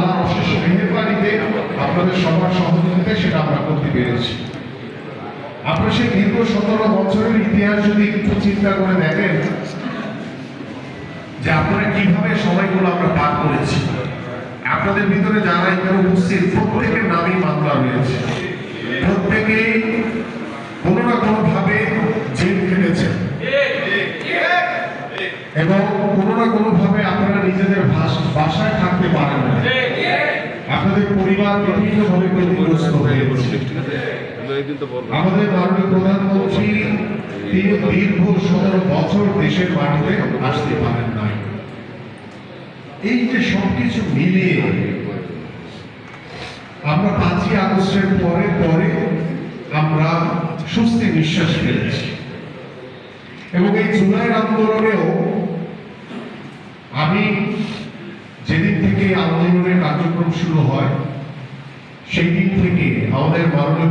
আল্লাহর অশেষ মেহেরবানিতে আপনাদের সবার সহযোগিতায় সেটা আমরা করতে পেরেছি। আপনারা সেই দীর্ঘ 17 বছরের ইতিহাস যদি একটু চিন্তা করে দেখেন যে আপনারা কিভাবে সময়গুলো আমরা পার করেছি, আপনাদের ভিতরে যারা এখানে উপস্থিত প্রত্যেকের নামেই মামলা রয়েছে, প্রত্যেকেই কোনো না কোনো ভাবে জেল খেটেছেন এবং কোনো না কোনো ভাবে আপনারা নিজেদের বাসায় থাকতে পারেন না, আপনাদের পরিবার বিভিন্নভাবে ক্ষতিগ্রস্ত হয়েছে। আমাদের মাননীয় প্রধানমন্ত্রী তিনি দীর্ঘ 17 বছর দেশের মাটিতে আসতে পারেন নাই। এই যে সবকিছু মিলিয়ে আমরা 5ই আগস্টের পরে আমরা স্বস্তি নিঃশ্বাস ফেলেছি এবং এই জুলাইয়ের আন্দোলনেও আমি যেদিন থেকে আন্দোলনের কার্যক্রম শুরু হয় সেই দিন থেকে আমাদের মাননীয়